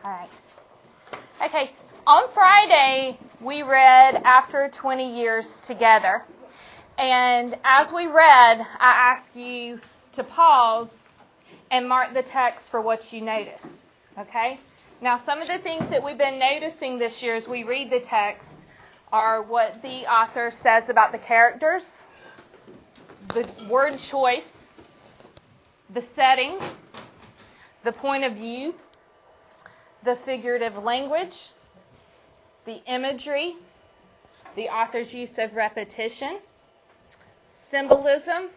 All right. Okay, on Friday, we read After 20 Years Together. And as we read, I asked you to pause and mark the text for what you notice. Okay? Now, some of the things that we've been noticing this year as we read the text are what the author says about the characters, the word choice, the setting, the point of view, the figurative language, the imagery, the author's use of repetition, symbolism,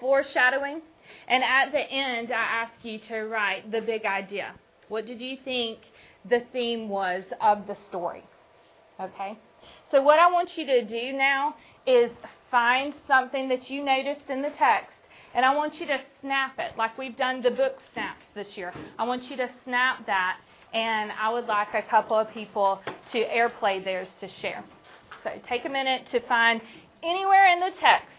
foreshadowing, and at the end, I ask you to write the big idea. What did you think the theme was of the story? Okay? So what I want you to do now is find something that you noticed in the text, and I want you to snap it, like we've done the book snaps this year. I want you to snap that, and I would like a couple of people to airplay theirs to share. So take a minute to find anywhere in the text.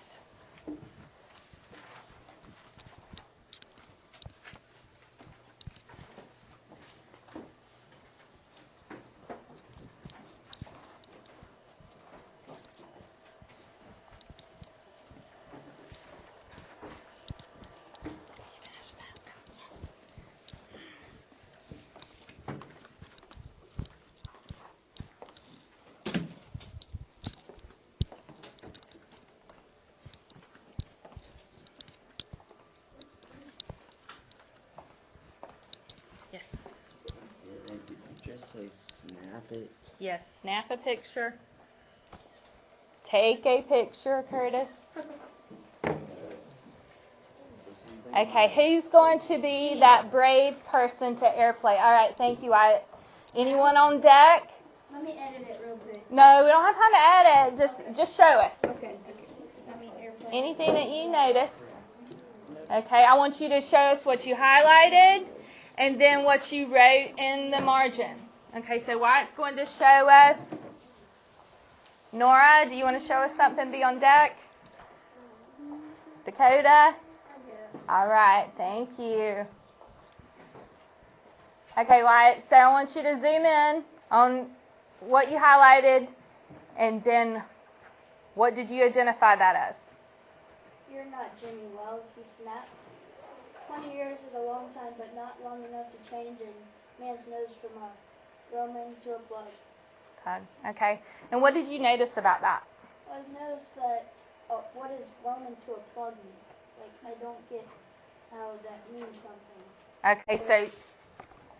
Say snap it. Yes, snap a picture. Take a picture, Curtis. Okay, who's going to be that brave person to airplay? All right, thank you, Wyatt. Anyone on deck? Let me edit it real quick. No, we don't have time to edit. Just show us. Okay. Let me airplay. Anything that you notice. Okay, I want you to show us what you highlighted and then what you wrote in the margin. Okay, so Wyatt's going to show us. Nora, do you want to show us something? Be on deck. Dakota? All right, thank you. Okay, Wyatt, so I want you to zoom in on what you highlighted, and then what did you identify that as? You're not Jimmy Wells, he snapped. 20 years is a long time, but not long enough to change a man's nose from a Roman to a plug. Okay, and what did you notice about that? I noticed that, what does Roman to a plug mean? Like, I don't get how that means something. Okay, so,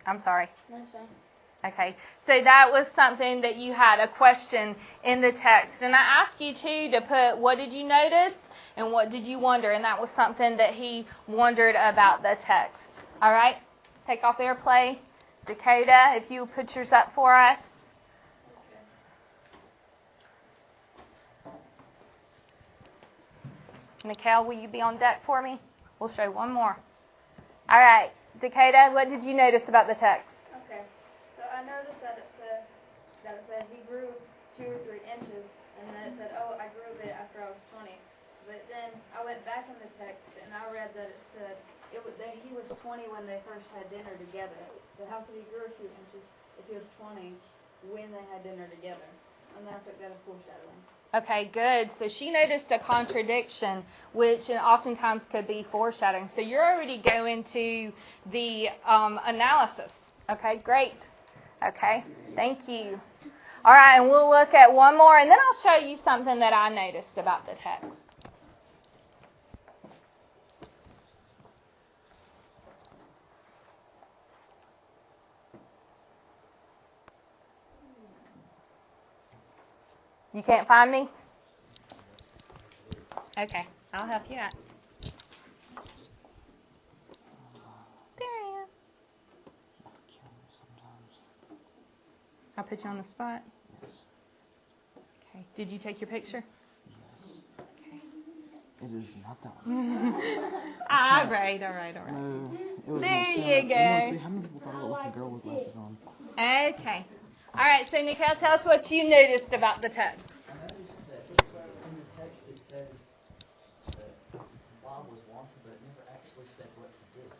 I'm sorry. That's fine. Okay, so that was something that you had a question in the text. And I asked you, too, to put what did you notice and what did you wonder. And that was something that he wondered about the text. All right, take off airplay. Dakota, if you put yours up for us. Mikhail, will you be on deck for me? We'll show one more. All right, Dakota, what did you notice about the text? Okay, so I noticed that it said he grew 2 or 3 inches, and then it said, oh, I grew a bit after I was 20. But then I went back in the text, and I read that it said that he was 20 when they first had dinner together. So how could he grow a few inches if he was 20 when they had dinner together? And then I took that as foreshadowing. Okay, good. So she noticed a contradiction, which oftentimes could be foreshadowing. So you're already going to the analysis. Okay, great. Okay, thank you. All right, and we'll look at one more, and then I'll show you something that I noticed about the text. You can't find me? Okay, I'll help you out. There I am. I'll put you on the spot. Okay, did you take your picture? Okay. It is not that one. All right. No, it was There you go. How many people thought it looked like a girl with glasses on? Okay. All right, so Nicole, tell us what you noticed about the text. I noticed that in the text it says that Bob was wanted, but it never actually said what he did.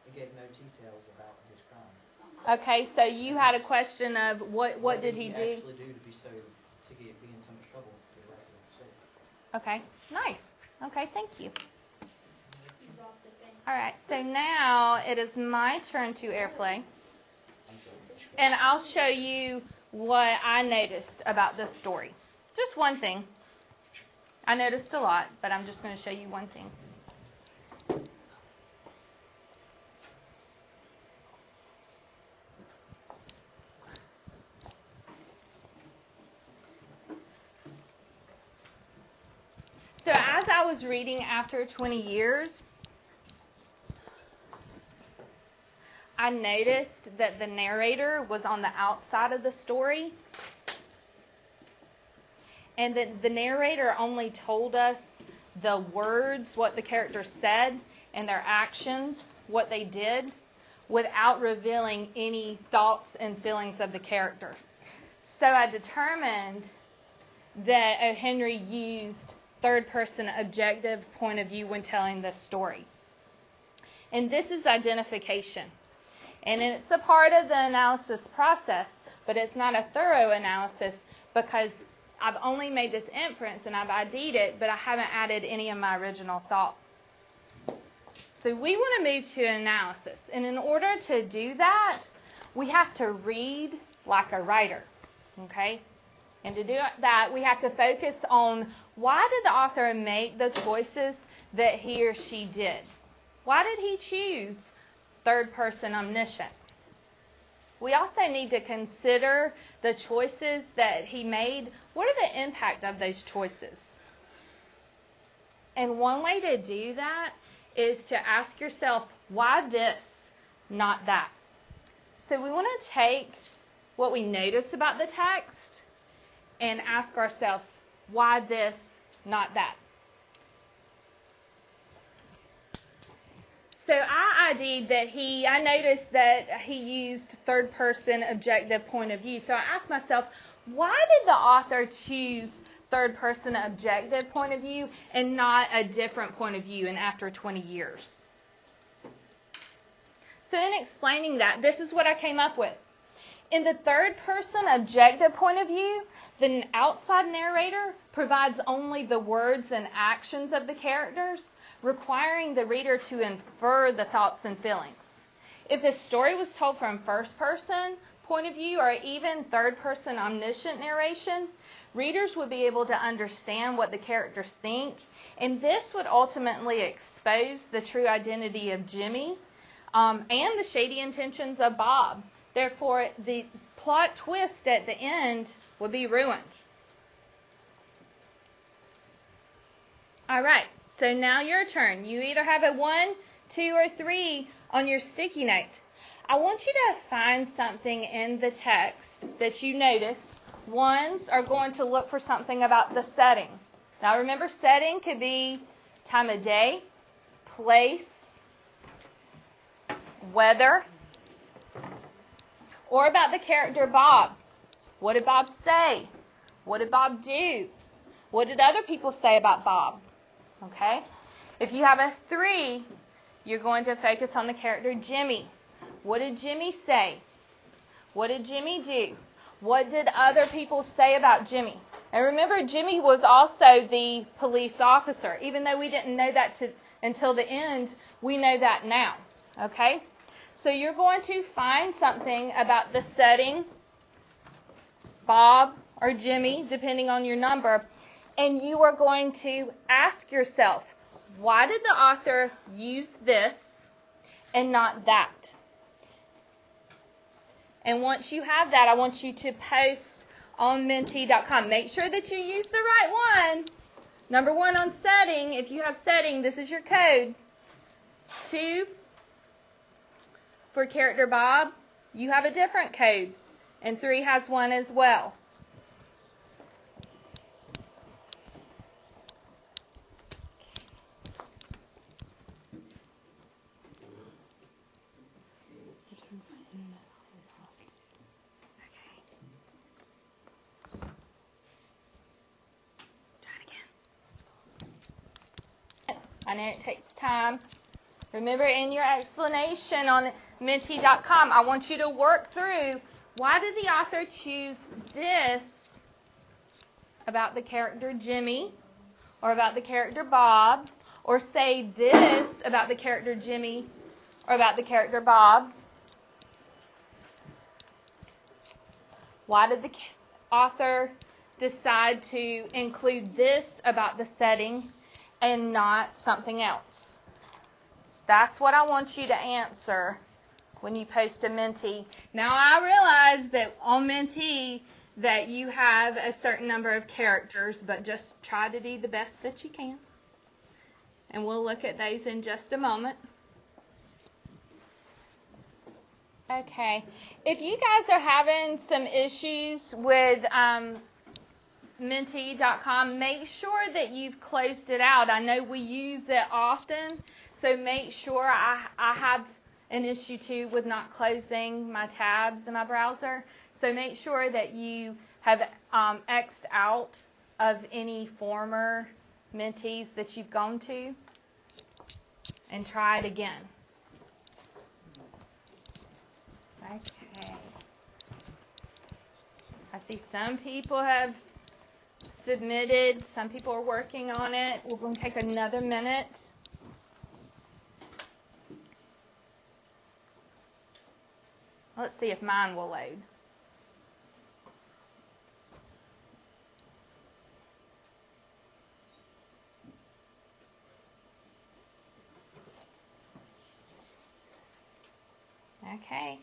It He gave no details about his crime. Okay, so you had a question of what did he do? Actually do to be be in so much trouble for the rest of his life? Okay, nice. Okay, thank you. All right, so now it is my turn to airplay. And I'll show you what I noticed about this story. Just one thing. I noticed a lot, but I'm just going to show you one thing. So as I was reading After 20 Years, I noticed that the narrator was on the outside of the story, and that the narrator only told us the words, what the characters said, and their actions, what they did, without revealing any thoughts and feelings of the character. So I determined that O. Henry used third-person objective point of view when telling this story. And this is identification. And it's a part of the analysis process, but it's not a thorough analysis because I've only made this inference and I've ID'd it, but I haven't added any of my original thought. So we want to move to analysis. And in order to do that, we have to read like a writer. Okay? And to do that, we have to focus on why did the author make the choices that he or she did? Why did he choose third-person omniscient? We also need to consider the choices that he made. What are the impact of those choices? And one way to do that is to ask yourself, why this, not that? So we want to take what we notice about the text and ask ourselves, why this, not that? So I ID'd that I noticed that he used third-person objective point of view. So I asked myself, why did the author choose third-person objective point of view and not a different point of view in After 20 Years? So in explaining that, this is what I came up with. In the third-person objective point of view, the outside narrator provides only the words and actions of the characters, requiring the reader to infer the thoughts and feelings. If the story was told from first-person point of view or even third-person omniscient narration, readers would be able to understand what the characters think, and this would ultimately expose the true identity of Jimmy and the shady intentions of Bob. Therefore, the plot twist at the end would be ruined. All right, so now your turn. You either have a 1, 2, or 3 on your sticky note. I want you to find something in the text that you notice. Ones are going to look for something about the setting. Now remember, setting could be time of day, place, weather, or about the character Bob. What did Bob say? What did Bob do? What did other people say about Bob? Okay? If you have a 3, you're going to focus on the character Jimmy. What did Jimmy say? What did Jimmy do? What did other people say about Jimmy? And remember, Jimmy was also the police officer. Even though we didn't know that until the end, we know that now. Okay? So you're going to find something about the setting, Bob or Jimmy, depending on your number, and you are going to ask yourself, why did the author use this and not that? And once you have that, I want you to post on Menti.com. Make sure that you use the right one. Number 1 on setting. If you have setting, this is your code. 2, for character Bob, you have a different code. And 3 has one as well. I know it takes time Remember, in your explanation on Menti.com, I want you to work through, why did the author choose this about the character Jimmy, or about the character Bob, or say this about the character Jimmy, or about the character Bob? Why did the author decide to include this about the setting and not something else? That's what I want you to answer when you post a Menti. Now, I realize that on Menti that you have a certain number of characters, but just try to do the best that you can. And we'll look at those in just a moment. Okay. If you guys are having some issues with Menti.com, make sure that you've closed it out. I know we use it often, so make sure. I have an issue too with not closing my tabs in my browser. So make sure that you have X'd out of any former Mentis that you've gone to and try it again. Okay. I see some people have submitted. Some people are working on it. We're going to take another minute. Let's see if mine will load. Okay.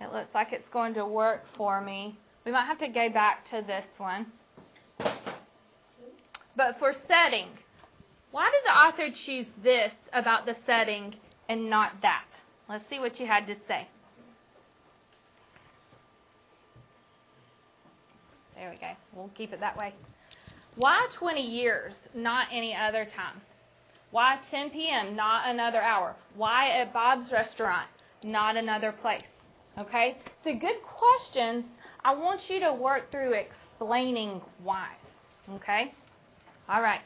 It looks like it's going to work for me. We might have to go back to this one. But for setting, why did the author choose this about the setting and not that? Let's see what you had to say. There we go. We'll keep it that way. Why 20 years, not any other time? Why 10 p.m., not another hour? Why at Bob's restaurant, not another place? Okay? So good questions. I want you to work through explaining why. Okay? All right.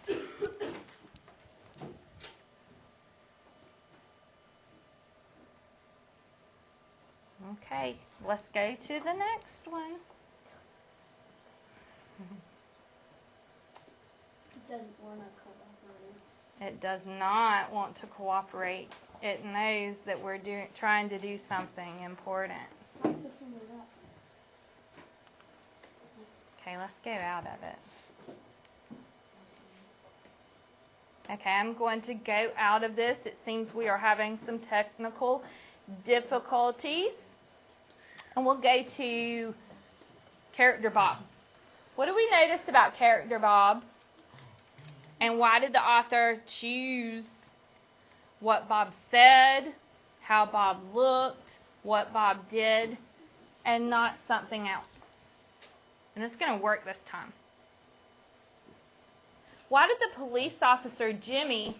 Okay, let's go to the next one. It doesn't want to cooperate. It does not want to cooperate. It knows that we're trying to do something important. Okay, let's go out of it. Okay, I'm going to go out of this. It seems we are having some technical difficulties. And we'll go to character Bob. What do we notice about character Bob? And why did the author choose what Bob said, how Bob looked, what Bob did, and not something else? And it's going to work this time. Why did the police officer, Jimmy,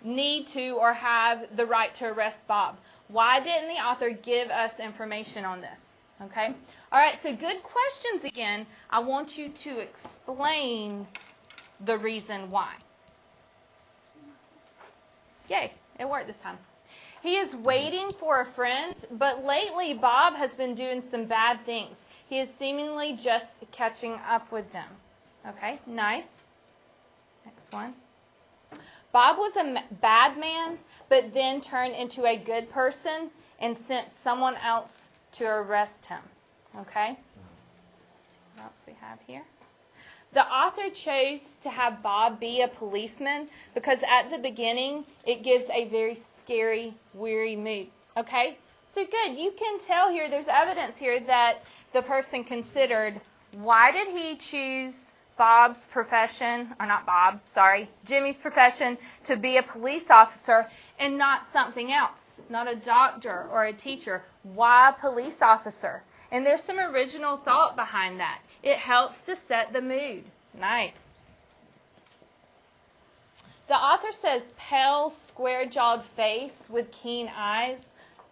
need to or have the right to arrest Bob? Why didn't the author give us information on this? Okay? All right, so good questions again. I want you to explain the reason why. Yay, it worked this time. He is waiting for a friend, but lately Bob has been doing some bad things. He is seemingly just catching up with them. Okay, nice. Next one. Bob was a bad man, but then turned into a good person and sent someone else to arrest him. Okay? What else we have here? The author chose to have Bob be a policeman because at the beginning it gives a very scary, weary mood. Okay? So good. You can tell here, there's evidence here that the person considered, why did he choose Bob's profession, or not Bob, sorry, Jimmy's profession to be a police officer and not something else, not a doctor or a teacher? Why a police officer? And there's some original thought behind that. It helps to set the mood. Nice. The author says pale, square-jawed face with keen eyes,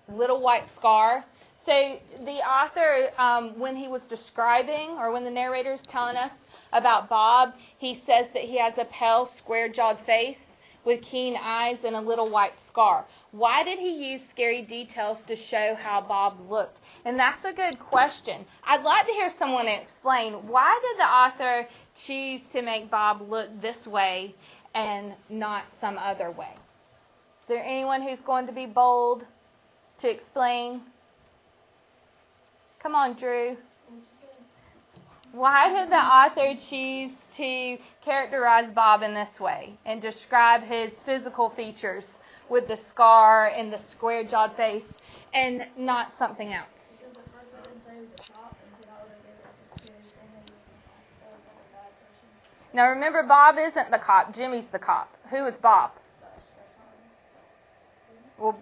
little white scar. So the author, when he was describing, or when the narrator is telling us about Bob, he says that he has a pale, square-jawed face. with keen eyes and a little white scar. Why did he use scary details to show how Bob looked? And that's a good question. I'd like to hear someone explain, why did the author choose to make Bob look this way and not some other way? Is there anyone who's going to be bold to explain? Come on, Drew. Why did the author choose to characterize Bob in this way and describe his physical features with the scar and the square-jawed face and not something else? Because the first one didn't say he was a cop, and so that would have gave it like a scary thing that he was like a bad person. Now remember, Bob isn't the cop. Jimmy's the cop. Who is Bob? Well,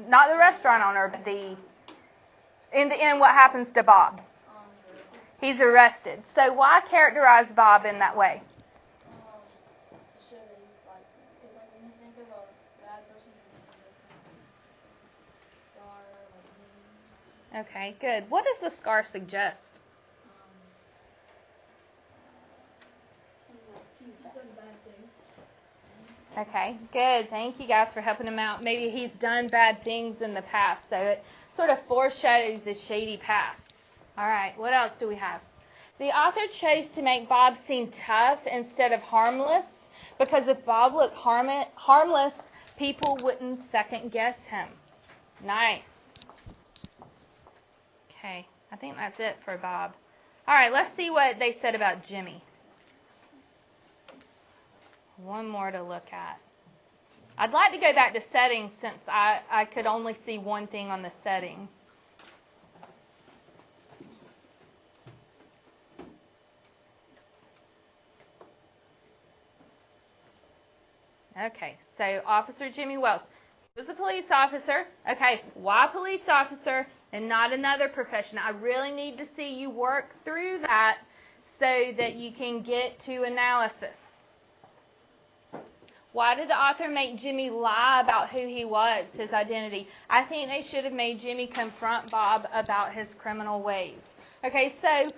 not the restaurant owner, but in the end, what happens to Bob? He's arrested. So why characterize Bob in that way? To show that he's like, because like when you think of a bad person, you think of this kind of scar, like Okay, good. What does the scar suggest? he's done bad things. Okay, good. Thank you guys for helping him out. Maybe he's done bad things in the past, so it sort of foreshadows the shady past. All right, what else do we have? The author chose to make Bob seem tough instead of harmless because if Bob looked harmless, people wouldn't second guess him. Nice. Okay, I think that's it for Bob. All right, let's see what they said about Jimmy. One more to look at. I'd like to go back to settings since I could only see one thing on the setting. Okay, so Officer Jimmy Wells. He was a police officer. Okay, why police officer and not another profession? I really need to see you work through that so that you can get to analysis. Why did the author make Jimmy lie about who he was, his identity? I think they should have made Jimmy confront Bob about his criminal ways. Okay, so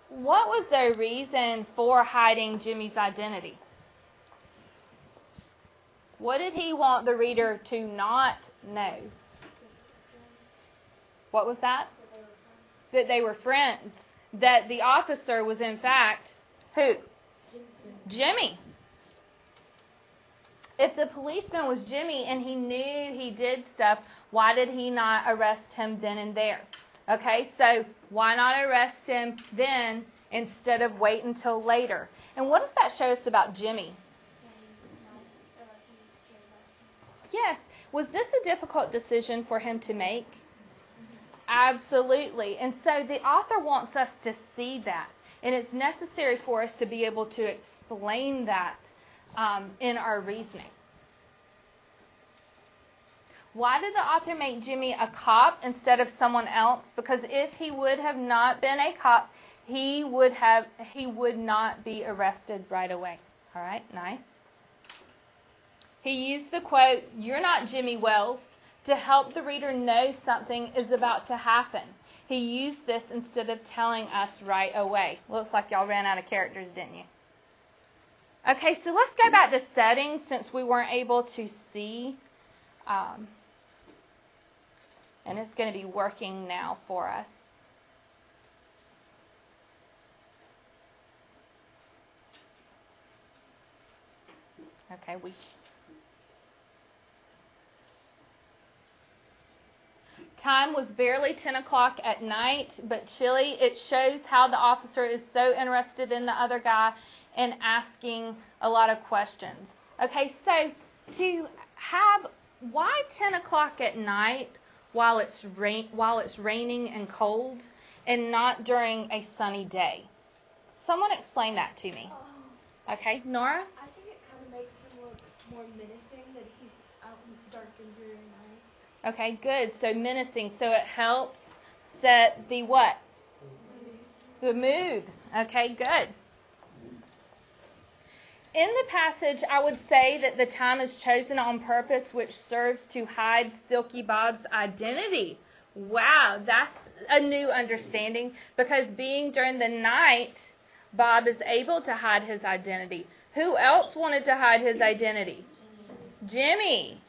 what was their reason for hiding Jimmy's identity? What did he want the reader to not know? What was that? That they were friends. That the officer was in fact who? Jimmy. If the policeman was Jimmy and he knew he did stuff, why did he not arrest him then and there? Okay, so why not arrest him then instead of wait until later? And what does that show us about Jimmy? Yes. Was this a difficult decision for him to make? Absolutely. And so the author wants us to see that. And it's necessary for us to be able to explain that in our reasoning. Why did the author make Jimmy a cop instead of someone else? Because if he would have not been a cop, he would not be arrested right away. All right, nice. He used the quote, "You're not Jimmy Wells," to help the reader know something is about to happen. He used this instead of telling us right away. Looks like y'all ran out of characters, didn't you? Okay, so let's go back to settings since we weren't able to see. And it's going to be working now for us. Okay, Time was barely 10 o'clock at night, but chilly. It shows how the officer is so interested in the other guy and asking a lot of questions. Okay, so why 10 o'clock at night while it's raining and cold and not during a sunny day? Someone explain that to me. Okay, Nora? I think it kind of makes him look more menacing that he's out in this dark and dreary night. Okay, good. So menacing. So it helps set the what? The mood. Okay, good. In the passage, I would say that the time is chosen on purpose, which serves to hide Silky Bob's identity. Wow, that's a new understanding, because being during the night, Bob is able to hide his identity. Who else wanted to hide his identity? Jimmy.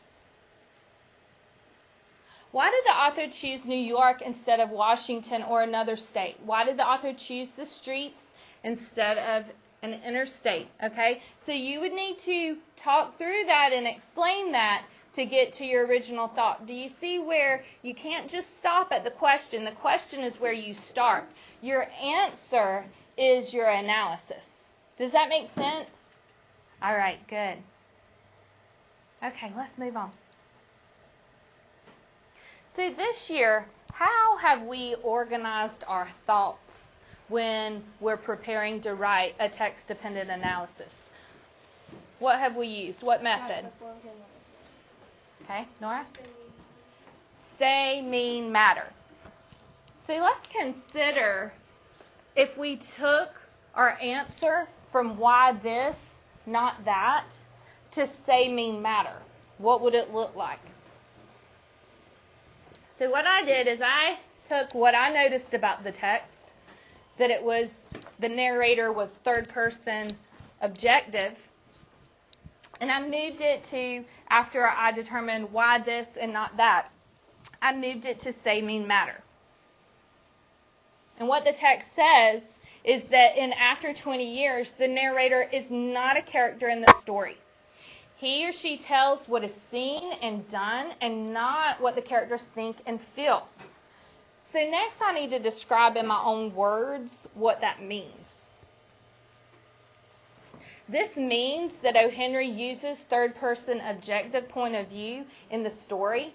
Why did the author choose New York instead of Washington or another state? Why did the author choose the streets instead of an interstate? Okay, so you would need to talk through that and explain that to get to your original thought. Do you see where you can't just stop at the question? The question is where you start. Your answer is your analysis. Does that make sense? All right, good. Okay, let's move on. So this year, how have we organized our thoughts when we're preparing to write a text-dependent analysis? What have we used? What method? Okay, Nora? Say, mean, matter. So let's consider if we took our answer from why this, not that, to say, mean, matter. What would it look like? So what I did is I took what I noticed about the text, that it was, the narrator was third person objective, and I moved it to, after I determined why this and not that, I moved it to say, mean, matter. And what the text says is that in after 20 years, the narrator is not a character in the story. He or she tells what is seen and done and not what the characters think and feel. So next I need to describe in my own words what that means. This means that O. Henry uses third-person objective point of view in the story.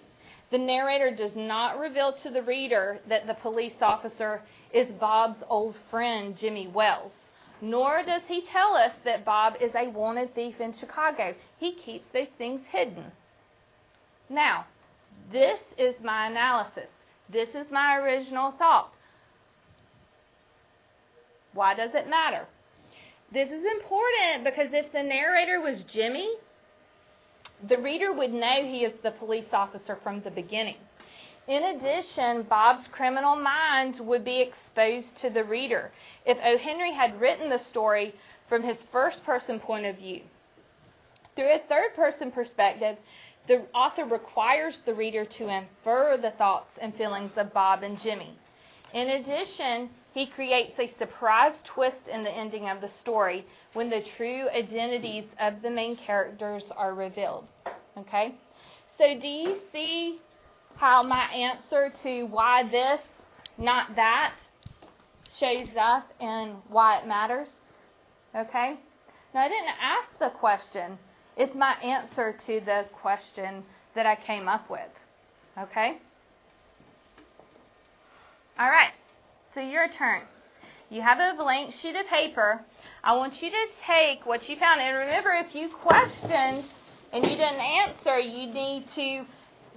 The narrator does not reveal to the reader that the police officer is Bob's old friend, Jimmy Wells. Nor does he tell us that Bob is a wanted thief in Chicago. He keeps those things hidden. Now, this is my analysis. This is my original thought. Why does it matter? This is important because if the narrator was Jimmy, the reader would know he is the police officer from the beginning. In addition, Bob's criminal mind would be exposed to the reader if O. Henry had written the story from his first-person point of view. Through a third-person perspective, the author requires the reader to infer the thoughts and feelings of Bob and Jimmy. In addition, he creates a surprise twist in the ending of the story when the true identities of the main characters are revealed. Okay? So do you see how my answer to why this, not that, shows up and why it matters? Okay? Now, I didn't ask the question. It's my answer to the question that I came up with. Okay? All right. So your turn. You have a blank sheet of paper. I want you to take what you found. And remember, if you questioned and you didn't answer, you need to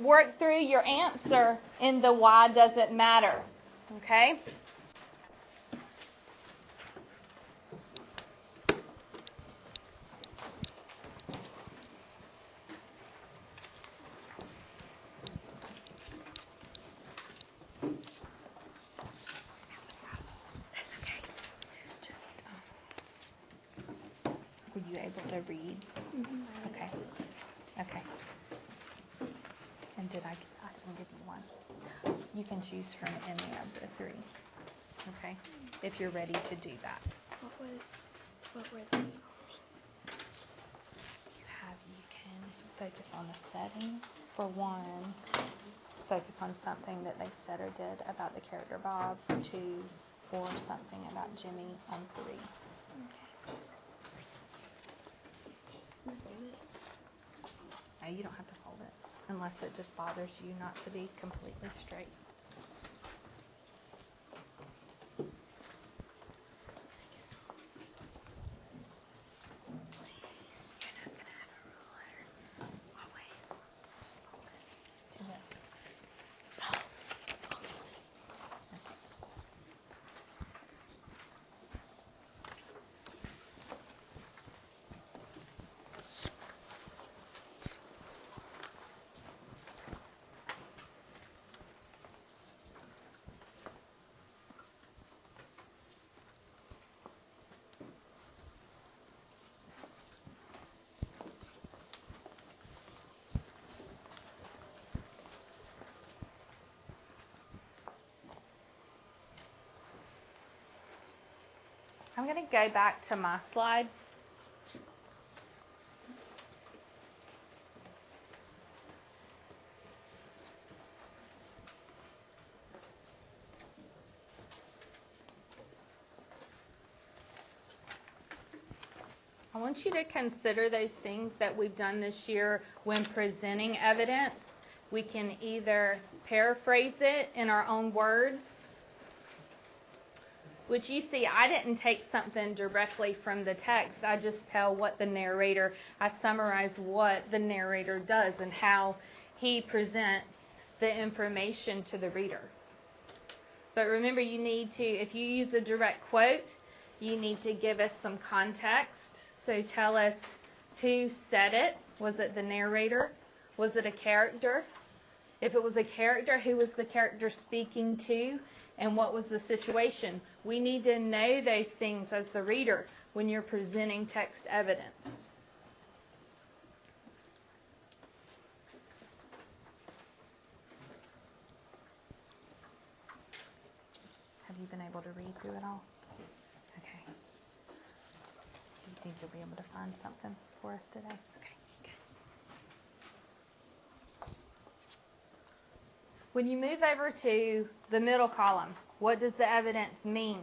work through your answer in the why does it matter. Okay? Were you able to read? Mm-hmm. Okay. Okay. And I didn't give you one. You can choose from any of the three. Okay? If you're ready to do that. What were they? You can focus on the setting for one. Focus on something that they said or did about the character Bob for two, or something about Jimmy on three. No, you don't have to fold it unless it just bothers you not to be completely straight. I'm going to go back to my slide. I want you to consider those things that we've done this year when presenting evidence. We can either paraphrase it in our own words, which you see, I didn't take something directly from the text. I just tell what the narrator, I summarize what the narrator does and how he presents the information to the reader. But remember, you need to, if you use a direct quote, you need to give us some context. So tell us who said it. Was it the narrator? Was it a character? If it was a character, who was the character speaking to? And what was the situation? We need to know those things as the reader when you're presenting text evidence. Have you been able to read through it all? Okay. Do you think you'll be able to find something for us today? Okay, good. When you move over to the middle column, what does the evidence mean?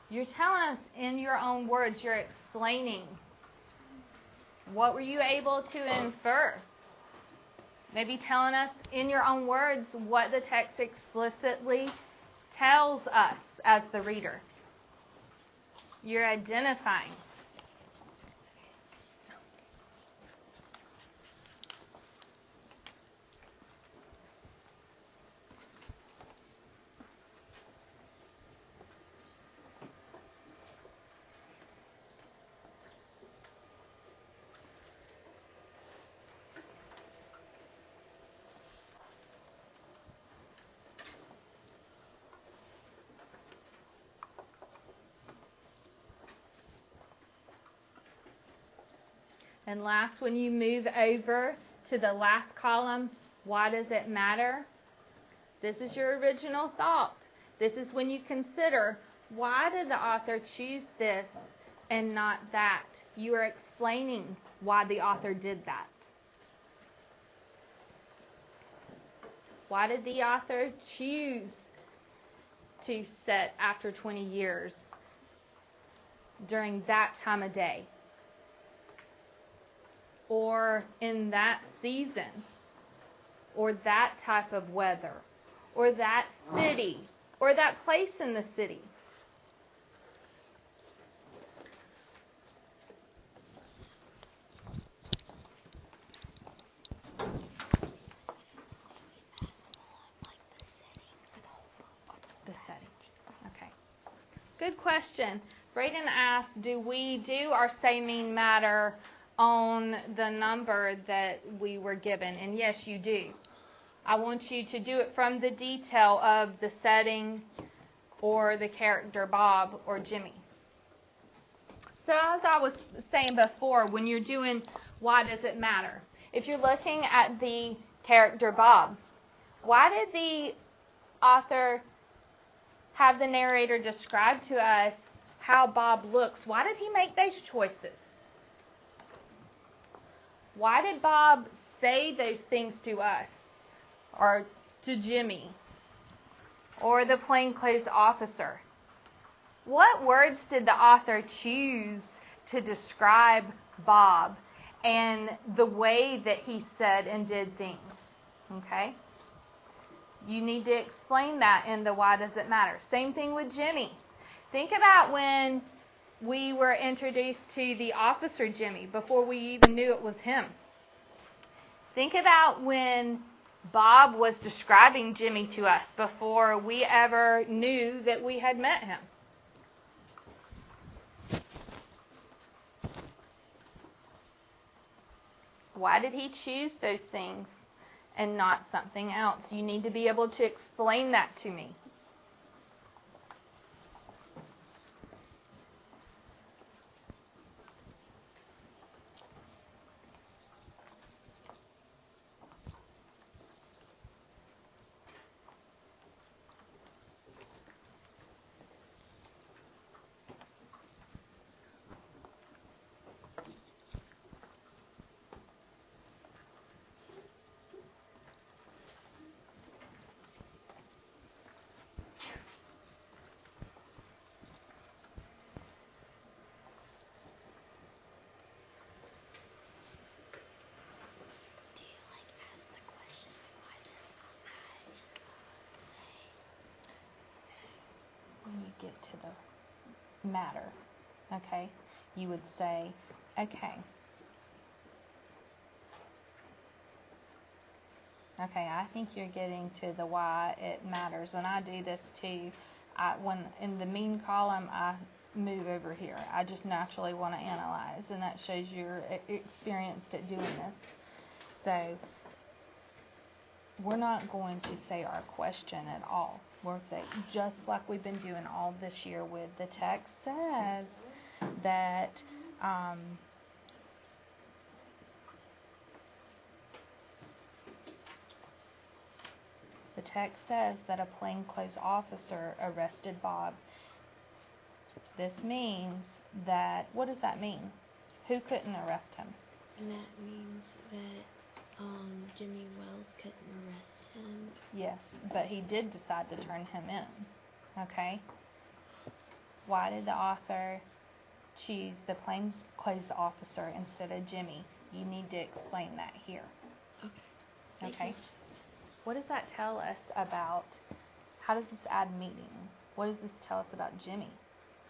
You're telling us in your own words, you're explaining. What were you able to infer? Maybe telling us in your own words what the text explicitly tells us as the reader. You're identifying. And last, when you move over to the last column, why does it matter? This is your original thought. This is when you consider, why did the author choose this and not that? You are explaining why the author did that. Why did the author choose to set after 20 years during that time of day? Or in that season, or that type of weather, or that city, or that place in the city. The setting. Okay. Good question. Braden asked, do we do our say mean matter on the number that we were given? And yes, you do. I want you to do it from the detail of the setting or the character Bob or Jimmy. So as I was saying before, when you're doing why does it matter? If you're looking at the character Bob, why did the author have the narrator describe to us how Bob looks? Why did he make those choices? Why did Bob say those things to us, or to Jimmy, or the plainclothes officer? What words did the author choose to describe Bob and the way that he said and did things? Okay? You need to explain that in the why does it matter. Same thing with Jimmy. Think about when we were introduced to the officer Jimmy before we even knew it was him. Think about when Bob was describing Jimmy to us before we ever knew that we had met him. Why did he choose those things and not something else? You need to be able to explain that to me. get to the matter. Okay? You would say, okay, I think you're getting to the why it matters, and I do this too. When in the mean column, I move over here. I just naturally want to analyze, and that shows you're experienced at doing this. So we're not going to say our question at all. We'll say, just like we've been doing all this year with the text says that the text says that a plainclothes officer arrested Bob. This means that, what does that mean? Who couldn't arrest him? And that means that Jimmy Wells couldn't arrest him. Yes, but he did decide to turn him in. Okay? Why did the author choose the plainclothes officer instead of Jimmy? You need to explain that here. Okay? What does that tell us about, how does this add meaning? What does this tell us about Jimmy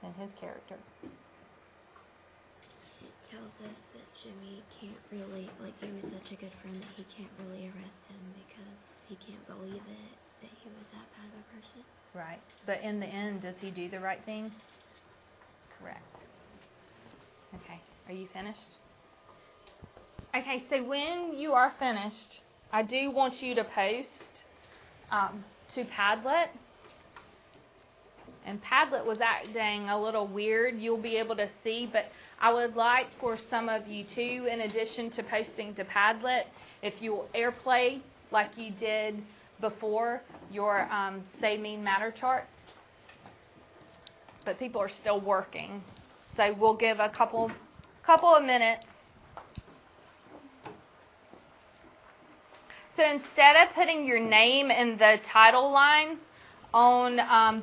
and his character? It tells us that Jimmy can't really, like, he was such a good friend that he can't really arrest him because he can't believe it, that he was that bad of a person. Right. But in the end, does he do the right thing? Correct. Okay. Are you finished? Okay, so when you are finished, I do want you to post to Padlet. And Padlet was acting a little weird. You'll be able to see, but I would like for some of you too, in addition to posting to Padlet, if you'll airplay like you did before your Say Mean Matter chart. But people are still working, so we'll give a couple of minutes. So instead of putting your name in the title line on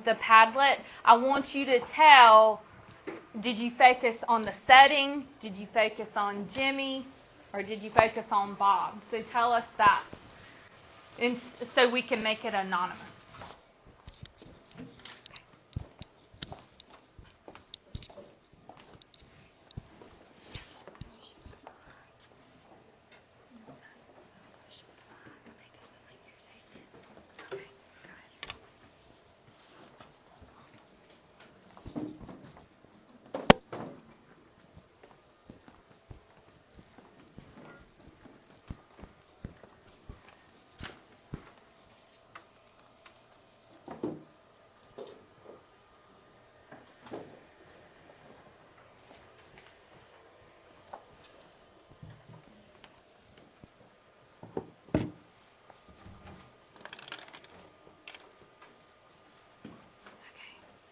the Padlet, I want you to tell, did you focus on the setting? Did you focus on Jimmy? Or did you focus on Bob? So tell us that, so we can make it anonymous.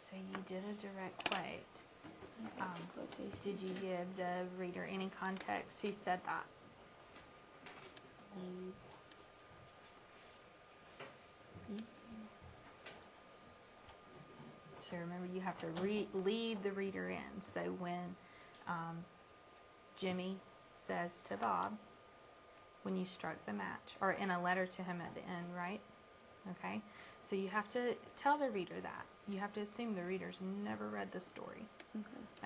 So you did a direct quote. Did you give the reader any context? Who said that? So remember, you have to lead the reader in. So when Jimmy says to Bob, when you struck the match, or in a letter to him at the end, right? Okay? So you have to tell the reader that. You have to assume the reader's never read the story.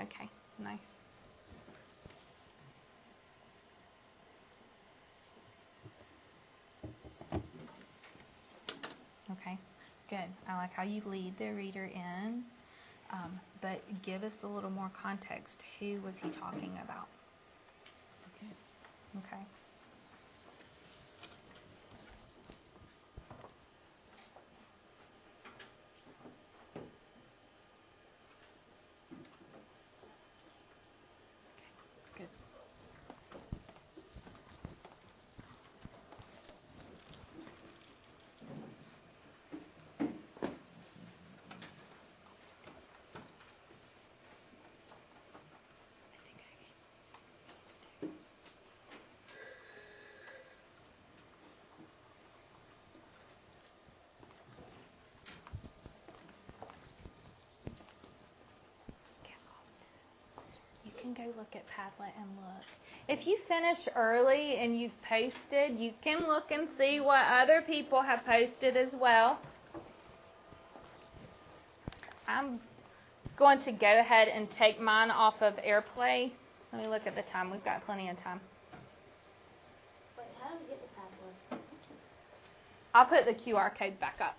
Okay, nice. Okay, good. I like how you lead the reader in, but give us a little more context. Who was he talking about? Okay. Good. You can go look at Padlet and look. If you finish early and you've posted, you can look and see what other people have posted as well. going to go ahead and take mine off of AirPlay. Let me look at the time. We've got plenty of time. Wait, how do we get the password? I'll put the QR code back up.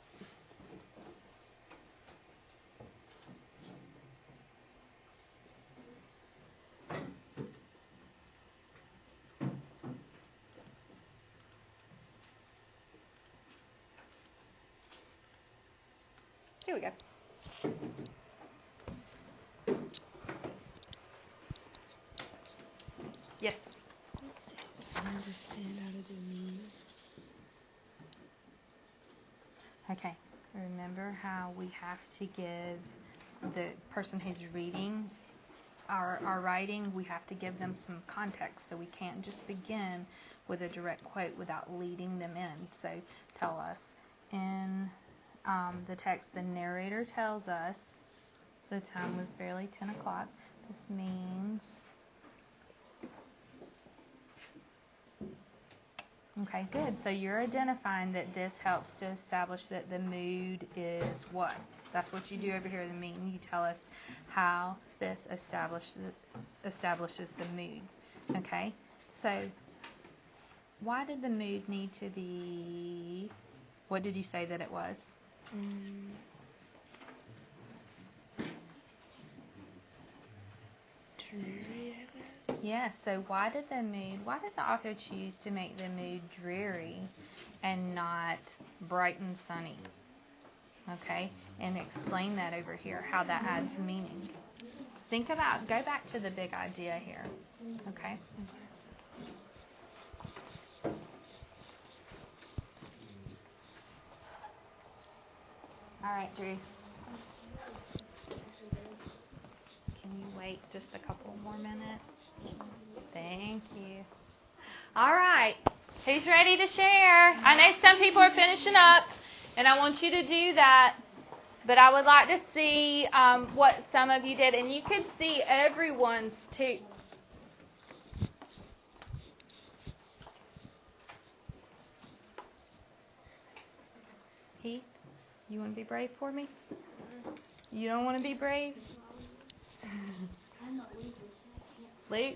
Here we go. Yes. I understand how to do memes. Okay. Remember how we have to give the person who's reading our writing, we have to give them some context. So we can't just begin with a direct quote without leading them in. So tell us in the text, the narrator tells us the time was barely 10 o'clock. This means, okay, good. So you're identifying that this helps to establish that the mood is what? That's what you do over here in the meme. You tell us how this establishes the mood. Okay? So why did the mood need to be, what did you say that it was? Dreary, I guess. Yes, so why did the author choose to make the mood dreary and not bright and sunny? Okay, and explain that over here, how that adds meaning. Go back to the big idea here. Okay? All right, Drew. Can you wait just a couple more minutes? Thank you. All right. Who's ready to share? I know some people are finishing up, and I want you to do that. But I would like to see what some of you did. And you could see everyone's too. Heath, you want to be brave for me? You don't want to be brave? Luke?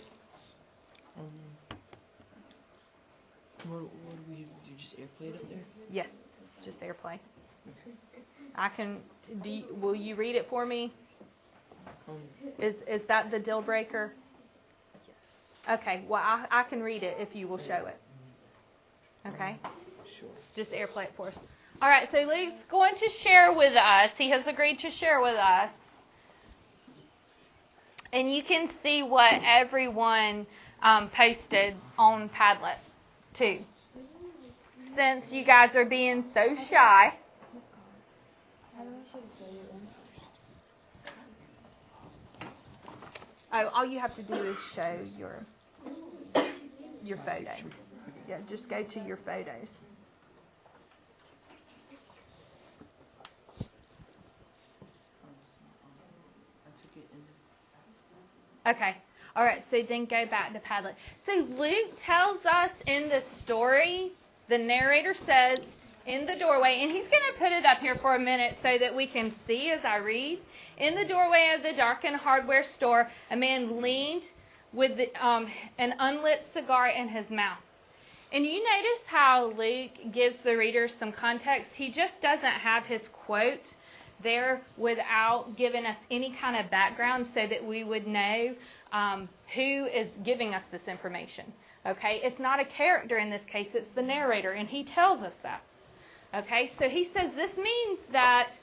What do we do? Just airplay it up there? Yes, just AirPlay. Will you read it for me? Is that the deal breaker? Yes. Okay, well, I can read it if you will show it. Okay? Sure. Just AirPlay it for us. All right, so Luke's going to share with us. He has agreed to share with us. And you can see what everyone posted on Padlet, too. Since you guys are being so shy. Oh, all you have to do is show your photo. Yeah, just go to your photos. Okay. All right, so then go back to Padlet. So Luke tells us in the story, the narrator says in the doorway, and he's going to put it up here for a minute so that we can see as I read. In the doorway of the darkened hardware store, a man leaned with an unlit cigar in his mouth. And you notice how Luke gives the reader some context. He just doesn't have his quote there without giving us any kind of background so that we would know who is giving us this information. Okay, it's not a character in this case, it's the narrator, and he tells us that. Okay, so he says this means that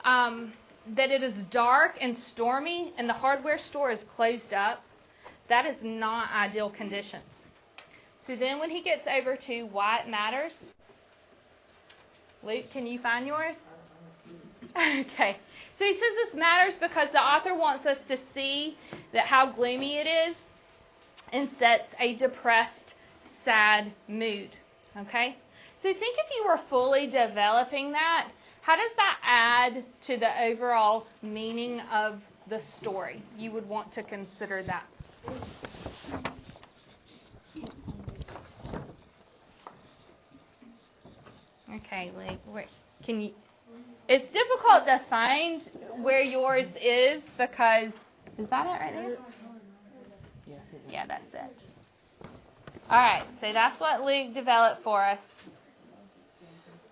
it is dark and stormy and the hardware store is closed up. That is not ideal conditions. So then when he gets over to why it matters, Luke, can you find yours? Okay. So he says this matters because the author wants us to see that how gloomy it is and sets a depressed, sad mood. Okay? So think if you were fully developing that, how does that add to the overall meaning of the story? You would want to consider that. Okay, Luke, can you... It's difficult to find where yours is because, is that it right there? Yeah, that's it. All right, so that's what Luke developed for us.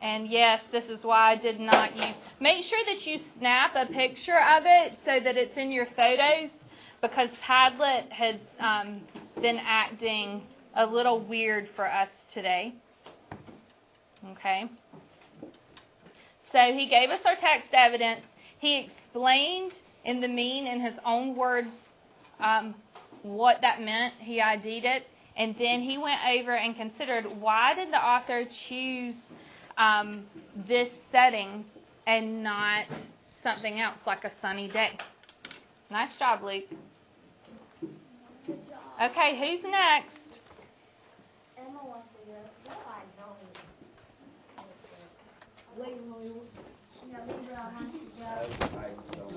And yes, this is why I did not use. Make sure that you snap a picture of it so that it's in your photos, because Padlet has been acting a little weird for us today. Okay. So he gave us our text evidence. He explained in his own words what that meant. He ID'd it. And then he went over and considered, why did the author choose this setting and not something else like a sunny day? Nice job, Luke. Good job. Okay, who's next? Emma wants to go. No, I don't.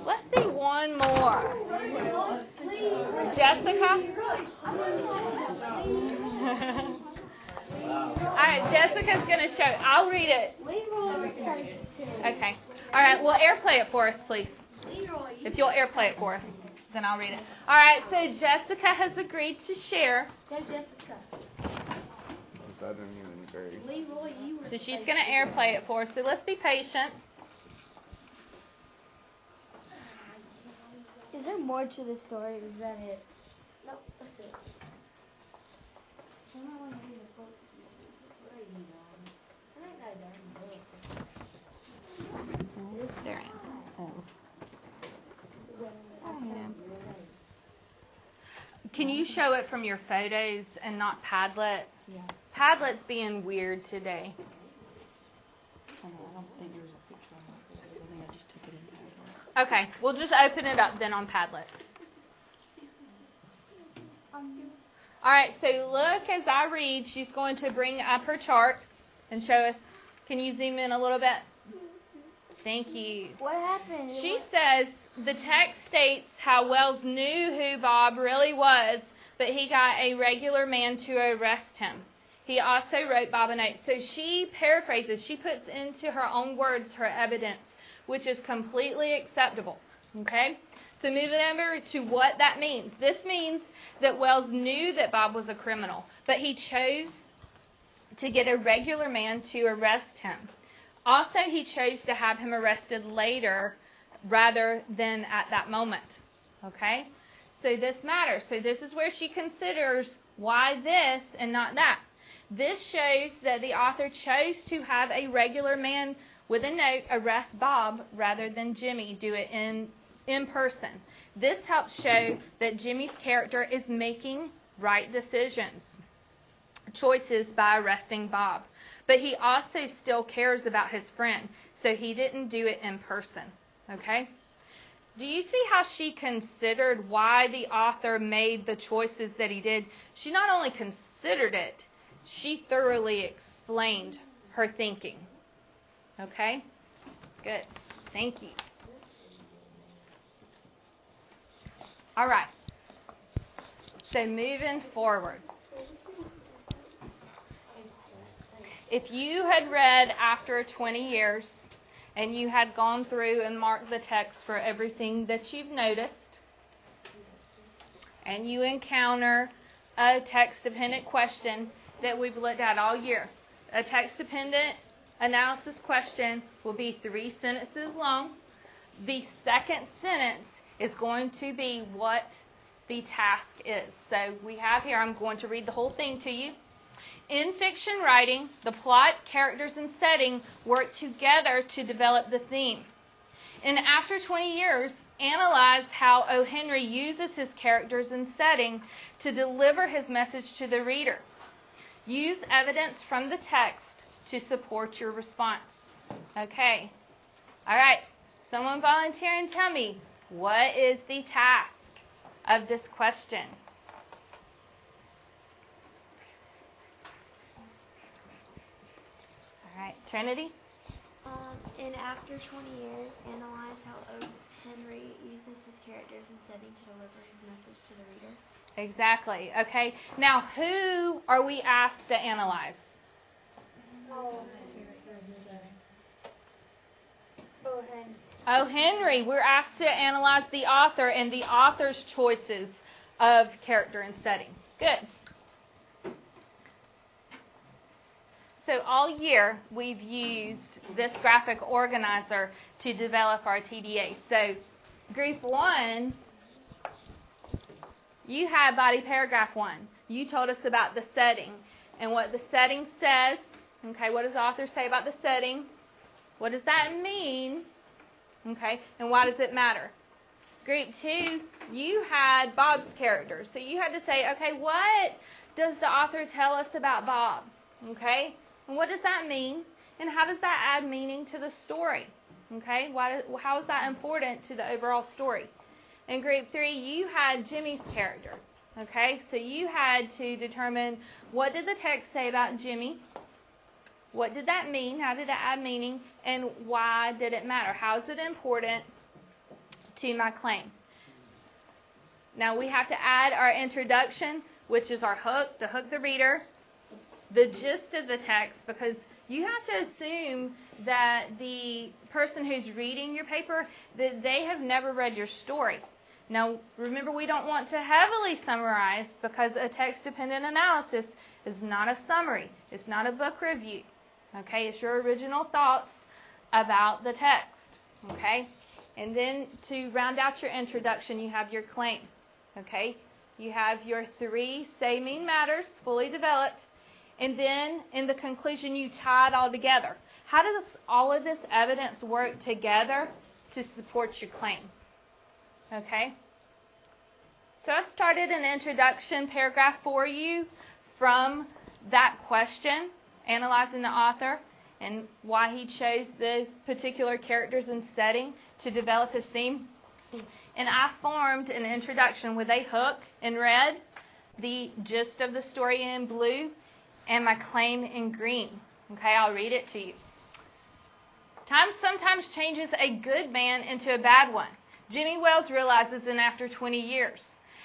Let's see one more. Jessica? All right, Jessica's going to show. I'll read it. Okay. All right, well, airplay it for us, please. If you'll airplay it for us, then I'll read it. All right, so Jessica has agreed to share. Go, Jessica. I didn't even agree. Leroy, you were. So she's going to airplay it for us. So let's be patient. Is there more to the story? Is that it? No, that's it. There I am. Can you show it from your photos and not Padlet? Yeah. Padlet's being weird today. I don't think there's a picture on my photos. I think I just took it in Padlet. Okay, we'll just open it up then on Padlet. All right, so look as I read. She's going to bring up her chart and show us. Can you zoom in a little bit? Thank you. What happened? She says the text states how Wells knew who Bob really was, but he got a regular man to arrest him. He also wrote Bob a note. So she paraphrases. She puts into her own words her evidence, which is completely acceptable. Okay? So moving over to what that means. This means that Wells knew that Bob was a criminal, but he chose to get a regular man to arrest him. Also, he chose to have him arrested later rather than at that moment. Okay? So this matters. So this is where she considers why this and not that. This shows that the author chose to have a regular man with a note arrest Bob rather than Jimmy do it in person. This helps show that Jimmy's character is making right choices by arresting Bob. But he also still cares about his friend, so he didn't do it in person. Okay? Do you see how she considered why the author made the choices that he did? She not only considered it, she thoroughly explained her thinking. Okay? Good. Thank you. All right. So moving forward. If you had read after 20 years and you had gone through and marked the text for everything that you've noticed, and you encounter a text-dependent question that we've looked at all year, a text-dependent analysis question will be 3 sentences long. The second sentence is going to be what the task is. So we have here, I'm going to read the whole thing to you. In fiction writing, the plot, characters, and setting work together to develop the theme. In After 20 Years, analyze how O. Henry uses his characters and setting to deliver his message to the reader. Use evidence from the text to support your response. Okay. All right. Someone volunteer and tell me, what is the task of this question? All right. Trinity? In After 20 Years, analyze how O. Henry uses his characters and setting to deliver his message to the reader. Exactly. Okay. Now, who are we asked to analyze? O. O. Henry. O. Henry. We're asked to analyze the author and the author's choices of character and setting. Good. So all year we've used this graphic organizer to develop our TDA. So group 1, you had body paragraph 1. You told us about the setting and what the setting says. Okay, what does the author say about the setting? What does that mean? Okay, and why does it matter? Group 2, you had Bob's character. So you had to say, okay, what does the author tell us about Bob? Okay, and what does that mean? And how does that add meaning to the story? Okay, how is that important to the overall story? In group 3, you had Jimmy's character. Okay, so you had to determine what did the text say about Jimmy? What did that mean? How did it add meaning? And why did it matter? How is it important to my claim? Now we have to add our introduction, which is our hook, to hook the reader, the gist of the text, because you have to assume that the person who's reading your paper, that they have never read your story. Now, remember, we don't want to heavily summarize because a text-dependent analysis is not a summary. It's not a book review. Okay, it's your original thoughts about the text. Okay, and then to round out your introduction, you have your claim. Okay, you have your 3 say mean matters fully developed, and then in the conclusion, you tie it all together. How does all of this evidence work together to support your claim? Okay, so I've started an introduction paragraph for you from that question, analyzing the author and why he chose the particular characters and setting to develop his theme. And I formed an introduction with a hook in red, the gist of the story in blue, and my claim in green. Okay, I'll read it to you. Time sometimes changes a good man into a bad one. Jimmy Wells realizes in after 20 years.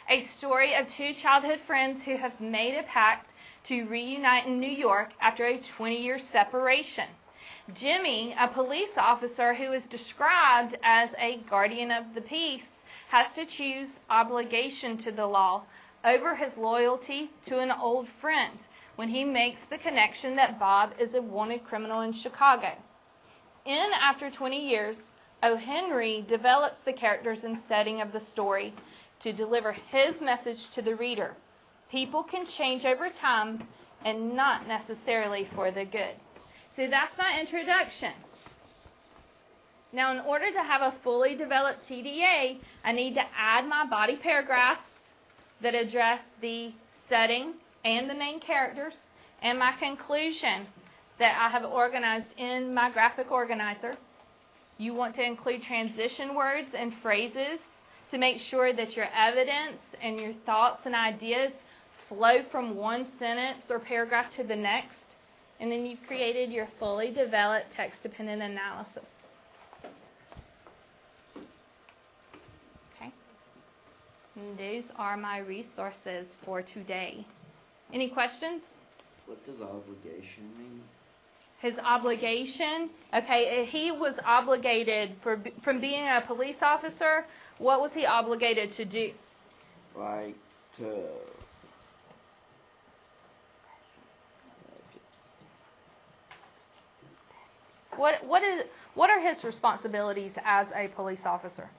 A story of 2 childhood friends who have made a pact to reunite in New York after a 20-year separation. Jimmy, a police officer who is described as a guardian of the peace, has to choose obligation to the law over his loyalty to an old friend when he makes the connection that Bob is a wanted criminal in Chicago. In After 20 Years, O. Henry develops the characters and setting of the story to deliver his message to the reader. People can change over time and not necessarily for the good. So that's my introduction. Now, in order to have a fully developed TDA, I need to add my body paragraphs that address the setting and the main characters, and my conclusion that I have organized in my graphic organizer. You want to include transition words and phrases to make sure that your evidence and your thoughts and ideas flow from one sentence or paragraph to the next. And then you've created your fully developed text-dependent analysis. Okay. And those are my resources for today. Any questions? What does obligation mean? His obligation, okay, he was obligated from being a police officer. What was he obligated to do? Like to What are his responsibilities as a police officer?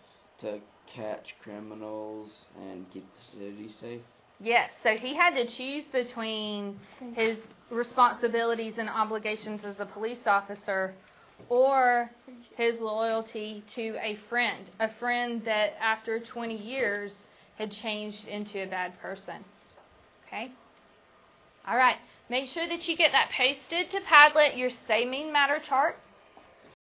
to catch criminals and keep the city safe. Yes, so he had to choose between his responsibilities and obligations as a police officer or his loyalty to a friend that after 20 years had changed into a bad person. Okay? All right. Make sure that you get that posted to Padlet, your Say Mean Matter chart.